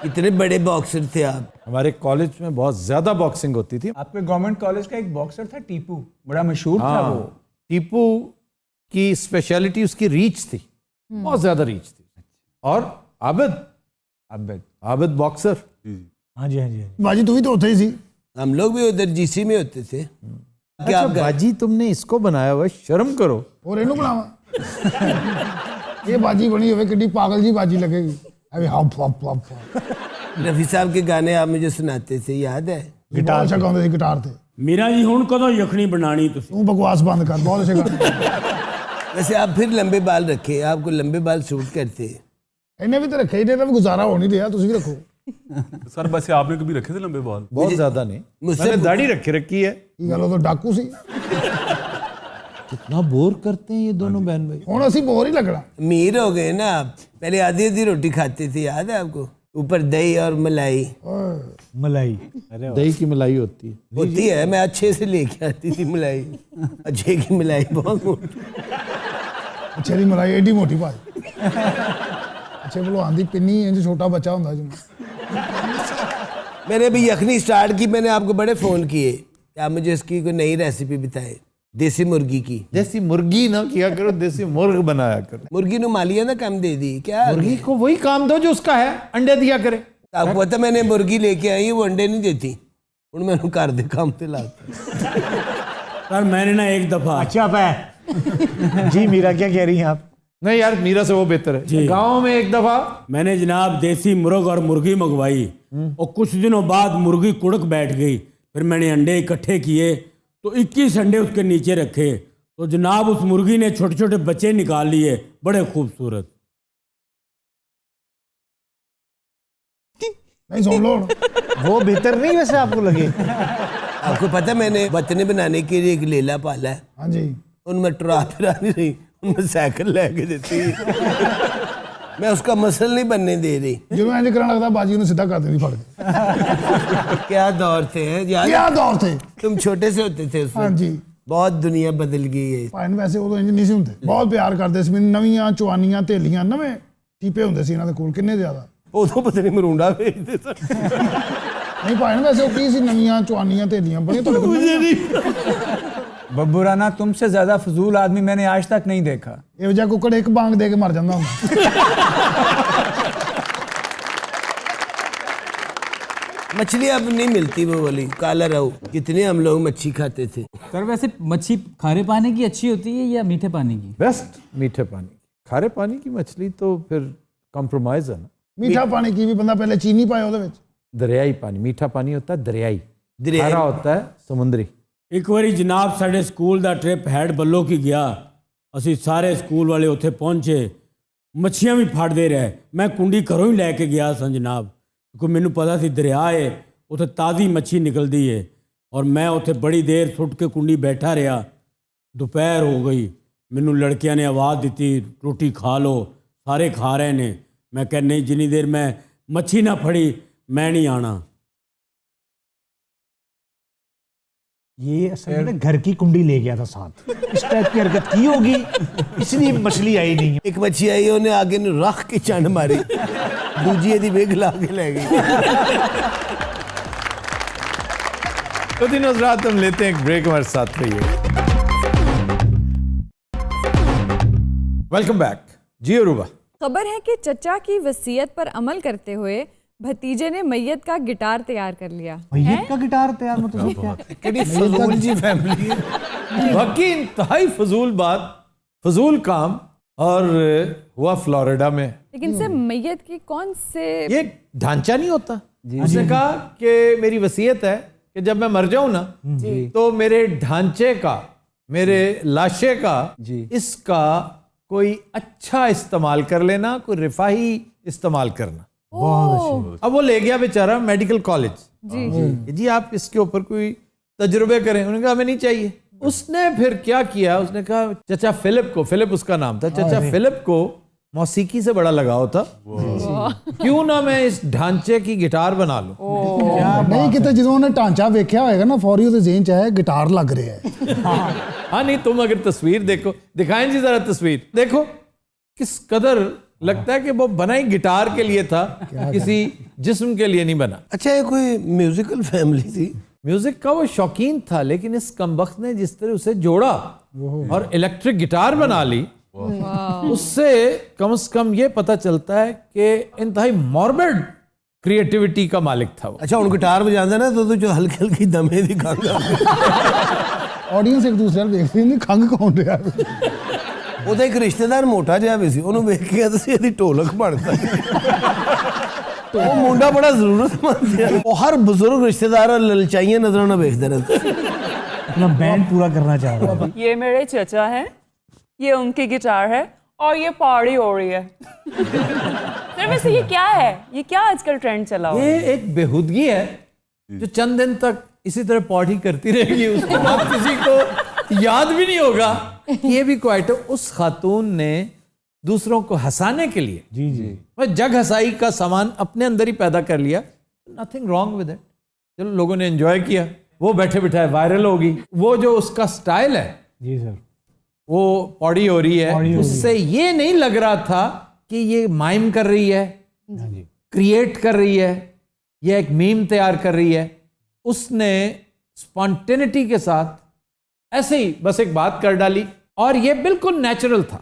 Speaker 3: इतने बड़े बॉक्सर थे आप।
Speaker 1: हमारे कॉलेज में बहुत ज्यादा बॉक्सिंग होती थी।
Speaker 7: आपके गवर्नमेंट कॉलेज का एक बॉक्सर था टीपू, बड़ा मशहूर था वो।
Speaker 1: टीपू की स्पेशलिटी उसकी रीच थी, बहुत ज्यादा रीच थी। और आबिद आबिद बॉक्सर।
Speaker 6: हाँ जी हाँ जी
Speaker 2: बाजी तू भी तो होते ही सी।
Speaker 3: हम लोग भी उधर जीसी में होते थे। क्या
Speaker 1: अच्छा बाजी तुमने इसको बनाया हुआ, शर्म करो।
Speaker 2: और इनू बनावा ये बाजी बनी हुई किड्डी पागल जी बाजी लगेगी। अभी हप हप हप
Speaker 3: रफी साहब के गाने आप मुझे सुनाते थे, याद है?
Speaker 2: गिटार अच्छा गाते थे, गिटार थे।
Speaker 12: मीरा जी हुण कदों यखनी बनानी तुसी?
Speaker 2: तू बकवास बंद कर, बहुत अच्छे गाने।
Speaker 3: वैसे आप फिर लंबे बाल रखे, आपको लंबे बाल सूट करते।
Speaker 2: इन्हें भी तो रखे, इन्हें तो गुजारा हो नहीं रहा, तुसी भी रखो।
Speaker 9: सर वैसे आपने कभी रखे थे लंबे बाल?
Speaker 1: बहुत ज्यादा नहीं, मैंने दाढ़ी रखी है।
Speaker 2: ये गल तो डाकू सी।
Speaker 1: कितना बोर करते हैं ये दोनों बहन भाई।
Speaker 2: हुण असीं बोर ही लगना।
Speaker 3: अमीर हो गए ना आप। पहले आधी आधी रोटी खाते थे, याद है आपको? ऊपर दही और मलाई।
Speaker 1: दही की मलाई होती
Speaker 3: है, मैं अच्छे से लेके आती थी मलाई। अच्छे की मलाई बहुत मोटी।
Speaker 2: अच्छे की मलाई एडी मोटी भाई। अच्छे भलवान दी पिन्नी इंज छोटा बच्चा होंदा जिन्ना।
Speaker 3: मैंने अभी यखनी स्टार्ट की, मैंने आपको बड़े फोन किए, आप मुझे इसकी कोई नई रेसिपी बताए देसी मुर्गी की।
Speaker 1: देसी मुर्गी ना किया करो, देसी मुर्ग बनाया करो।
Speaker 3: मुर्गी नु मालिया ना कम दे दी क्या?
Speaker 1: मुर्गी को वही काम दो जो उसका है, अंडे दिया करे।
Speaker 3: आपको पता मैंने मुर्गी लेके आई, वो अंडे नहीं देती। हूँ मैं घर दे काम ते लाता।
Speaker 12: सर मैंने ना एक दफा
Speaker 6: अच्छा है जी। मीरा क्या कह रही हैं आप?
Speaker 1: नहीं यार, मीरा से वो बेहतर है। गांव में एक दफा
Speaker 12: मैंने जनाब देसी मुर्ग और मुर्गी मंगवाई और कुछ दिनों बाद मुर्गी कुड़क बैठ गई। फिर मैंने अंडे इकट्ठे किए तो 21 अंडे उसके नीचे रखे तो जनाब उस मुर्गी ने छोटे छोटे बच्चे निकाल लिए, बड़े खूबसूरत।
Speaker 2: नहीं सुन लो।
Speaker 6: वो बेहतर नहीं वैसे आपको लगे?
Speaker 3: आपको पता मैंने बतने बनाने के लिए एक लेला पाला है।
Speaker 2: हाँ जी।
Speaker 3: उनमें टुरा फिरा नहीं रही, उनमें साइकिल लेके देती। मैं उसका मसल नहीं बनने दे रही।
Speaker 2: जो मैं करना लगता बाजी ने सीधा कर देती फड़ के।
Speaker 3: क्या दौर थे हैं यार,
Speaker 2: क्या दौर थे।
Speaker 3: तुम छोटे से होते थे उसमें।
Speaker 2: हाँ जी।
Speaker 3: बहुत दुनिया बदल गई है।
Speaker 2: भाई वैसे वो तो इंज नहीं सी हुंदे, बहुत प्यार करते सी। नवीं चुआनियां थेलियां नवे टीपे हुंदे सी इन्हां दे कोल, किन्ने ज्यादा।
Speaker 3: उदों पता नहीं मरूंडा भेजते सन।
Speaker 2: नहीं भाई वैसे वो की सी नवीं चुआनियां थेलियां बड़ियां तुहाडे कोल।
Speaker 7: बब्बू राणा, तुमसे ज्यादा फजूल आदमी मैंने आज तक नहीं देखा।
Speaker 2: ये वजह कुकड़ एक बांग दे के मर जाता हूँ।
Speaker 3: मछली अब नहीं मिलती वो वाली काला रहू। कितने हम लोग मच्छी खाते थे।
Speaker 7: सर वैसे मच्छी खारे पानी की अच्छी होती है या मीठे पानी की?
Speaker 1: बेस्ट मीठे पानी। खारे पानी की मछली तो फिर कॉम्प्रोमाइज है ना।
Speaker 2: मीठा पानी की भी बंदा पहले चीनी पाए ਉਹਦੇ ਵਿੱਚ।
Speaker 1: दरियाई पानी, मीठा पानी होता है दरियाई,
Speaker 3: दरियाई
Speaker 1: खारा होता है समुद्री।
Speaker 12: एक बारी जनाब साढ़े स्कूल का ट्रिप हैड बल्लो की गया। असी सारे स्कूल वाले उत्थे पहुंचे, मच्छियां भी फड़ते रहे। मैं कुंडी घरों ही लैके गया सा जनाब, क्योंकि मैनू पता सी दरिया है, उत्थे ताज़ी मच्छी निकलती है। और मैं उत्थे बड़ी देर सुट के कुंडी बैठा रहा। दोपहर हो गई, मैनू लड़कियां ने आवाज़ दी रोटी खा लो। सारे खा रहे ने। मैं कह नहीं, जिनी देर मैं मच्छी ना फड़ी मैं नहीं आना।
Speaker 6: ये असल में घर की कुंडी ले गया था साथ, इस टाइप की हरकत की होगी, इसलिए मछली आई नहीं।
Speaker 3: एक मच्छी आई, उन्हें आगे ने रख के चंड मारी, दूजी यदि वेग ला के ले गई।
Speaker 1: तो दिनों रात हम लेते हैं एक ब्रेक, हमारे साथ रहिए। वेलकम बैक जी। अरूबा,
Speaker 8: खबर है कि चचा की वसीयत पर अमल करते हुए भतीजे ने मैयत का गिटार तैयार कर लिया।
Speaker 6: मैयत का गिटार तैयार? मतलब क्या
Speaker 1: फजूल जी फैमिली है। बाकी इंतहाई फजूल बात, फजूल काम। और हुआ फ्लोरिडा में।
Speaker 8: लेकिन से मैयत की कौन से
Speaker 1: ये ढांचा नहीं होता। उसने कहा कि मेरी वसीयत है कि जब मैं मर जाऊं ना तो मेरे ढांचे का, मेरे लाशे का, इसका कोई अच्छा इस्तेमाल कर लेना, कोई रिफाही इस्तेमाल करना। अब वो ले गया बेचारा मेडिकल कॉलेज। जी आप इसके ऊपर कोई तजुर्बे करें। उन्होंने कहा हमें नहीं चाहिए। उसने फिर क्या किया, उसने कहा चचा फिलिप को, फिलिप उसका नाम था, चचा फिलिप को मौसीकी से बड़ा लगाव था, क्यों ना मैं इस ढांचे की गिटार बना लूं।
Speaker 2: नहीं कितने जो उन्हें ढांचा वेख्या होगा ना, फौरी उसके ज़हन च है गिटार लग रहा है।
Speaker 1: हाँ नहीं, तुम अगर तस्वीर देखो, दिखाएं जी जरा तस्वीर, देखो किस कदर लगता है कि वो बना ही गिटार के लिए था, किसी जिस्म के लिए नहीं बना।
Speaker 3: अच्छा, ये कोई म्यूजिकल फैमिली थी?
Speaker 1: म्यूजिक का वो शौकीन था, लेकिन इस कमबख्त ने जिस तरह उसे जोड़ा और इलेक्ट्रिक गिटार बना ली, उससे कम से कम ये पता चलता है कि इंतहाई मॉर्बिड क्रिएटिविटी का मालिक था वो।
Speaker 3: अच्छा, उन गिटार बजाते ना तो जो हल्की हल्की दमे दी खंग
Speaker 2: ऑडियंस एक दूसरे ਨੂੰ ਦੇਖਦੀ ਨਹੀਂ ਖੰਗ ਕੌਣ ਰਿਹਾ
Speaker 3: ਉਹਦਾ ਇੱਕ ਰਿਸ਼ਤੇਦਾਰ ਮੋਟਾ ਜਿਹਾ ਵੀ ਸੀ, ਉਹਨੂੰ ਵੇਖ ਕੇ ਅਸੀਂ ਇਹਦੀ ਢੋਲਕ ਬਣਦਾ ਉਹ ਮੁੰਡਾ ਬੜਾ ਜ਼ਰੂਰਤਮੰਦ ਹੈ। ਉਹ ਹਰ ਬਜ਼ੁਰਗ ਰਿਸ਼ਤੇਦਾਰ ਲਲਚਾਈਆਂ ਨਜ਼ਰਾਂ ਨਾਲ ਵੇਖਦੇ ਰਹਿੰਦੇ।
Speaker 6: अपना बैंड पूरा करना चाह रहा है।
Speaker 13: ये मेरे चचा है, ये उनकी गिटार है और ये पार्टी हो रही है। सर वैसे ये क्या है, ये क्या आजकल ट्रेंड चला हुआ है?
Speaker 1: ये एक बेहूदगी है जो चंद दिन तक इसी तरह पार्टी करती रहेगी, उसके बाद किसी को याद भी नहीं होगा। ये भी कोई आइटम उस खातून ने दूसरों को हंसाने के लिए जी जग हंसाई का सामान अपने अंदर ही पैदा कर लिया। Nothing wrong with it. चलो लोगों ने एंजॉय किया, वो बैठे बिठाए वायरल होगी। वो जो उसका स्टाइल है
Speaker 6: जी सर,
Speaker 1: वो पॉडी हो रही है, उससे ये नहीं लग रहा था कि ये माइम कर रही है, क्रिएट कर रही है, ये एक मीम तैयार कर रही है। उसने स्पॉन्टेनिटी के साथ ऐसे ही बस एक बात कर डाली और ये बिल्कुल नेचुरल था।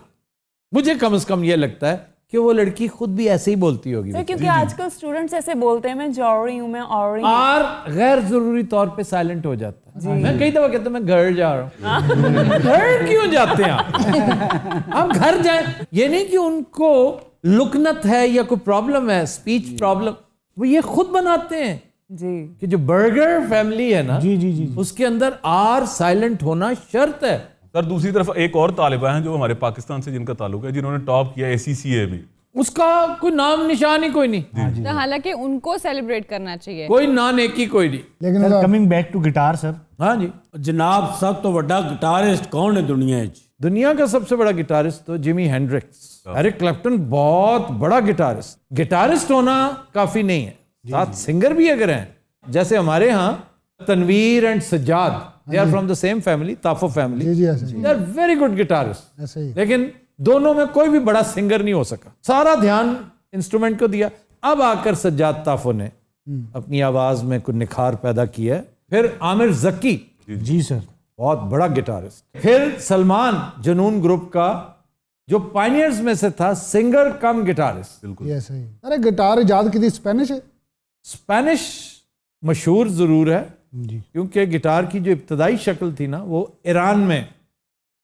Speaker 1: मुझे कम से कम ये लगता है कि वो लड़की खुद भी ऐसे ही बोलती होगी।
Speaker 13: सर क्योंकि आजकल स्टूडेंट्स ऐसे बोलते हैं मैं जा रही हूँ, मैं आ रही हूँ,
Speaker 1: और गैर जरूरी तौर पे साइलेंट हो जाता है। मैं कई दफा कहता हूँ मैं घर जा रहा हूँ। घर क्यों जाते हैं आप घर जाए, ये नहीं कि उनको लुकनत है या कोई प्रॉब्लम है, स्पीच प्रॉब्लम, वो ये खुद बनाते हैं
Speaker 13: जी
Speaker 1: कि जो बर्गर फैमिली है ना जी उसके अंदर आर साइलेंट होना शर्त है।
Speaker 9: सर दूसरी तरफ एक और तालिबा हैं जो हमारे पाकिस्तान से जिनका ताल्लुक है, जिन्होंने टॉप किया ACCA में,
Speaker 1: उसका कोई नाम निशान ही कोई नहीं।
Speaker 8: तो हालांकि उनको सेलिब्रेट करना चाहिए,
Speaker 1: कोई ना नेकी कोई नहीं।
Speaker 2: लेकिन
Speaker 6: coming back to guitar sir,
Speaker 1: हाँ जी
Speaker 12: जनाब सब तो बड़ा गिटारिस्ट कौन है दुनिया च?
Speaker 1: दुनिया का सबसे बड़ा गिटारिस्ट तो जिमी हेंड्रिक्स। एरिक क्लैप्टन बहुत बड़ा गिटारिस्ट। गिटारिस्ट होना काफी नहीं है, साथ सिंगर भी अगर हैं, जैसे हमारे यहाँ Tanvir and Sajjad, they are from the same family, ताफो family, they are very good guitarists। लेकिन दोनों में कोई भी बड़ा सिंगर नहीं हो सका, सारा ध्यान इंस्ट्रूमेंट को दिया। अब आकर सज्जाद ताफो ने अपनी आवाज में कुछ निखार पैदा किया है। फिर आमिर जक्की
Speaker 6: जी सर,
Speaker 1: बहुत बड़ा गिटारिस्ट। फिर सलमान जुनून ग्रुप का जो पायनियर्स में से था, सिंगर कम गिटारिस्ट।
Speaker 2: ये सही। अरे गिटार इजाद की थी स्पेनिश है।
Speaker 1: स्पेनिश मशहूर जरूर है क्योंकि गिटार की जो इब्तदाई शक्ल थी ना वो ईरान में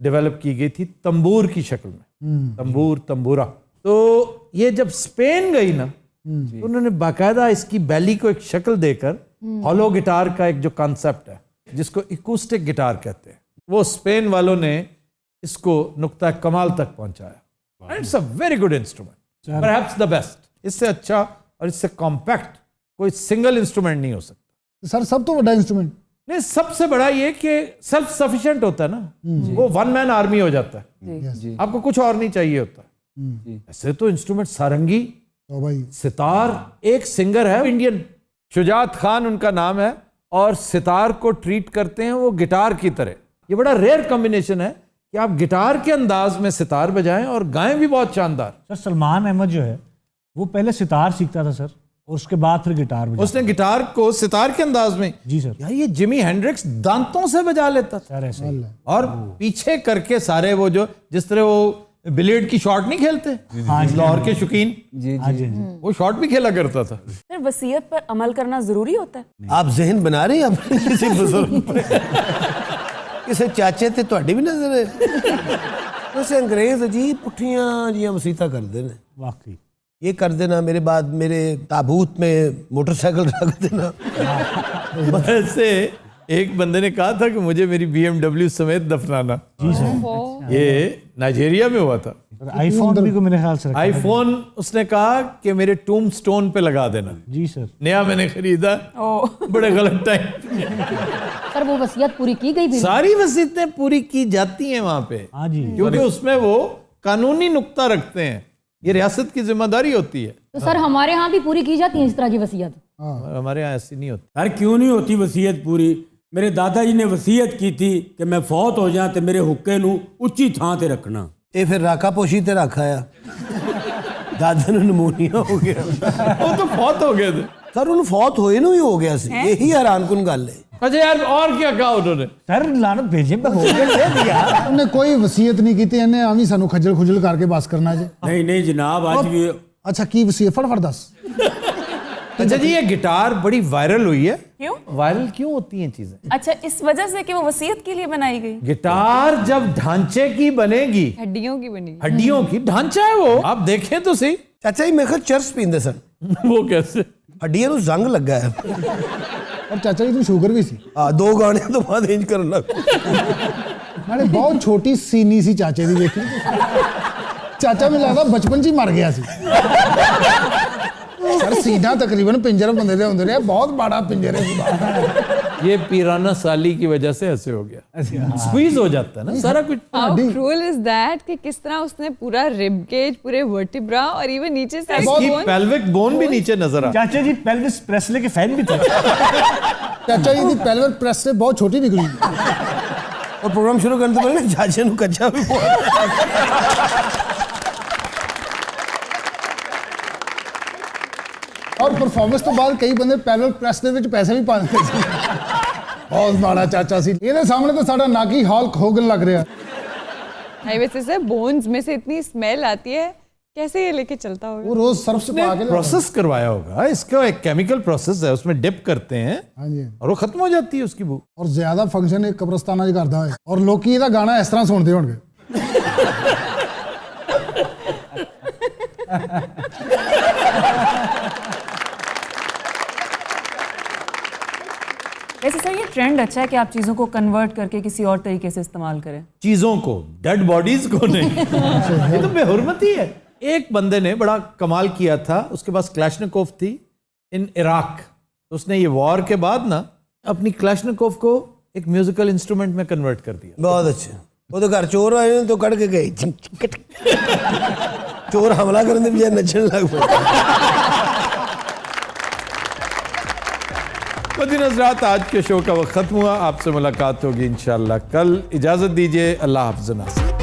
Speaker 1: डेवलप की गई थी तंबूर की शक्ल में, तंबूर तंबूरा। तो ये जब स्पेन गई ना तो उन्होंने बाकायदा इसकी बैली को एक शक्ल देकर हॉलो गिटार का एक जो कॉन्सेप्ट है जिसको इकूस्टिक गिटार कहते हैं, वो स्पेन वालों ने इसको नुक्ता कमाल तक पहुंचाया। It's a very good instrument, perhaps the best. इससे अच्छा और इससे कॉम्पैक्ट कोई सिंगल इंस्ट्रूमेंट नहीं हो सकता।
Speaker 2: सर सब तो बड़ा इंस्ट्रूमेंट
Speaker 1: नहीं, सबसे बड़ा ये कि सेल्फ सफिशिएंट होता है ना, वो वन मैन आर्मी हो जाता है, आपको कुछ और नहीं चाहिए होता। ऐसे तो इंस्ट्रूमेंट सारंगी,
Speaker 2: तो भाई
Speaker 1: सितार, एक सिंगर है इंडियन शुजात खान उनका नाम है, और सितार को ट्रीट करते हैं वो गिटार की तरह। ये बड़ा रेयर कॉम्बिनेशन है कि आप गिटार के अंदाज में सितार बजाएं और गाएं भी बहुत शानदार।
Speaker 6: सर सलमान अहमद जो है वो पहले सितार सीखता था सर, और उसके बाद फिर गिटार बजाता।
Speaker 1: उसने गिटार को सितार के अंदाज में।
Speaker 6: जी सर।
Speaker 1: यार ये जिमी हेंड्रिक्स दांतों से बजा लेता था
Speaker 6: ऐसे
Speaker 1: और पीछे करके सारे वो जो जिस तरह वो बिलियर्ड की शॉट नहीं खेलते लाहौर के शौकीन, वो शॉट भी खेला करता था।
Speaker 13: सर वसीयत पर अमल करना जरूरी होता है।
Speaker 3: आप जहन बना रहे हैं अपने किसी बुजुर्ग पे किसी चाचे ते ਤੁਹਾਡੀ भी नजर है। वैसे अंग्रेज अजीब पुठियां जियां वसीयतां करते हैं,
Speaker 6: वाकई
Speaker 3: ये कर देना मेरे बाद मेरे ताबूत में मोटरसाइकिल रख देना।
Speaker 1: वैसे एक बंदे ने कहा था कि मुझे मेरी BMW समेत दफनाना।
Speaker 6: जी सर।
Speaker 1: ये नाइजीरिया में हुआ था।
Speaker 6: आईफोन भी को मेरे ख्याल से
Speaker 1: आईफोन उसने कहा कि मेरे टूम स्टोन पे लगा देना।
Speaker 6: जी सर।
Speaker 1: नया मैंने खरीदा, बड़े गलत टाइम।
Speaker 11: सर वो वसीयत पूरी की गई भी?
Speaker 1: सारी वसीयतें पूरी की जाती हैं वहां पे, क्योंकि उसमें वो कानूनी नुक्ता रखते हैं, ये रियासत की जिम्मेदारी होती है।
Speaker 11: तो सर हमारे यहाँ भी पूरी की जाती है इस तरह की वसीयत?
Speaker 1: हमारे यहाँ ऐसी नहीं होती।
Speaker 12: यार क्यों नहीं होती वसीयत पूरी? मेरे दादाजी ने वसीयत की थी कि मैं फौत हो जाए तो मेरे हुक्के नू उच्ची थां ते रखना।
Speaker 3: ये फिर राका पोशी ते रखा है। दादा ने नमूनिया हो गया।
Speaker 1: वो तो फौत हो गए थे
Speaker 3: सर, उन्हें फौत होए नू ही हो गया सी। यही हैरानकुन गल है।
Speaker 1: अच्छा यार और क्या कहा उन्होंने?
Speaker 6: सर लानत भेजे मैं हो गया दे दिया।
Speaker 2: ਉਹਨੇ ਕੋਈ ਵਸੀਅਤ ਨਹੀਂ ਕੀਤੀ, ਇਹਨੇ ਆਵੀਂ ਸਾਨੂੰ ਖੱਜਲ ਖੁਜਲ ਕਰਕੇ ਬਸ ਕਰਨਾ ਜੀ।
Speaker 12: नहीं नहीं जनाब, आज भी
Speaker 2: ਅੱਛਾ ਕੀ ਵਸੀਅਤ ਫਟਾਫਟ ਦੱਸ।
Speaker 1: अच्छा जी ये गिटार बड़ी वायरल हुई है,
Speaker 13: क्यों?
Speaker 1: वायरल क्यों होती हैं चीजें?
Speaker 13: अच्छा, इस वजह से कि वो वसीयत के लिए बनाई गई,
Speaker 1: गिटार जब ढांचे की बनेगी,
Speaker 8: हड्डियों की बनी।
Speaker 1: हड्डियों की ढांचा है वो, आप देखें तो सही।
Speaker 3: ਚਾਚਾ ਜੀ ਮੇਰੇ ਖਿਆਲ ਚਰਸ ਪੀਂਦੇ ਸਨ,
Speaker 1: वो कैसे?
Speaker 3: ਹੱਡੀਆਂ ਨੂੰ ਜ਼ੰਗ ਲੱਗਾ ਹੈ।
Speaker 2: ਔਰ ਚਾਚਾ ਜੀ ਨੂੰ ਸ਼ੂਗਰ ਵੀ ਸੀ।
Speaker 3: ਆ 2 ਗਾਣਿਆਂ ਤੋਂ ਬਾਅਦ ਇੰਜ ਕਰਨ ਲੱਗ ਪਏ।
Speaker 2: ਨਾਲੇ ਬਹੁਤ ਛੋਟੀ ਸੀਨੀ ਸੀ ਚਾਚੇ ਦੀ, ਵੇਖੀ ਚਾਚਾ ਮੈਨੂੰ ਲੱਗਦਾ ਬਚਪਨ 'ਚ ਹੀ ਮਰ ਗਿਆ ਸੀ। ਸਰ ਸੀਨਾ ਤਕਰੀਬਨ ਪਿੰਜਰ ਬੰਦੇ ਦੇ ਹੁੰਦੇ ਨੇ, ਬਹੁਤ ਬੜਾ ਪਿੰਜਰ ਹੈ।
Speaker 1: ये पिराना साली की वजह से ऐसे हो गया, स्क्वीज हो जाता है ना सारा कुछ।
Speaker 8: How cruel is that कि किस तरह उसने पूरा रिब केज, पूरे वर्टिब्रा और इवन नीचे से
Speaker 1: इसकी पेल्विक बोन भी नीचे नजर आ।
Speaker 6: चाचा जी पेल्विस प्रेस्ले के फैन भी थे।
Speaker 2: ਚਾਚਾ ਜੀ ਦੀ ਪੈਲਵਰ ਪ੍ਰੈਸ से बहुत छोटी निकली।
Speaker 3: और प्रोग्राम शुरू करने से पहले चाचा ਨੂੰ ਕੱਚਾ ਵੀ
Speaker 2: ਔਰ ਪਰਫਾਰਮੈਂਸ ਤੋਂ ਬਾਅਦ ਕਈ ਬੰਦੇ ਪੈਲਵਰ ਪ੍ਰੈਸ ਦੇ ਵਿੱਚ ਪੈਸੇ ਵੀ ਪਾ ਦਿੰਦੇ ਸੀ। ਬਹੁਤ ਮਾੜਾ ਚਾਚਾ ਸੀ, ਇਹਦੇ ਸਾਹਮਣੇ ਤਾਂ ਸਾਡਾ ਨਾਗੀ ਹਾਲਕ ਹੋਗਨ ਲੱਗ ਰਿਹਾ।
Speaker 8: वैसे से बोन्स में से इतनी स्मेल आती है, कैसे ये लेके चलता होगा?
Speaker 2: वो रोज सर्फ से पा के
Speaker 1: प्रोसेस करवाया होगा, इसका एक केमिकल प्रोसेस है, उसमें डिप करते हैं
Speaker 2: हाँ जी,
Speaker 1: और वो खत्म हो जाती है उसकी भूख।
Speaker 2: और ज्यादा फंक्शन एक कब्रस्ताना च करदा है और लोकी ਇਹਦਾ ਗਾਣਾ ਇਸ ਤਰ੍ਹਾਂ ਸੁਣਦੇ ਹੋਣਗੇ।
Speaker 13: वैसे सर ये ट्रेंड अच्छा है कि आप चीज़ों को कन्वर्ट करके किसी और तरीके से इस्तेमाल करें।
Speaker 1: चीजों को, डेड बॉडीज को नहीं। ये तो बेहुरमती है। एक बंदे ने बड़ा कमाल किया था, उसके पास क्लैशनिकोव थी इन इराक, तो उसने ये वॉर के बाद ना अपनी क्लैशनिकोव को एक म्यूजिकल इंस्ट्रूमेंट में कन्वर्ट कर दिया।
Speaker 3: बहुत अच्छा। वो तो घर चोर आए हैं तो कट के गए, चोर हमला करने के बजाय नचने लग पड़े।
Speaker 1: मदीन हज़रात, आज के शो का वक्त खत्म हुआ। आपसे मुलाकात होगी इंशाल्लाह कल। इजाजत दीजिए, अल्लाह हाफ़िज़।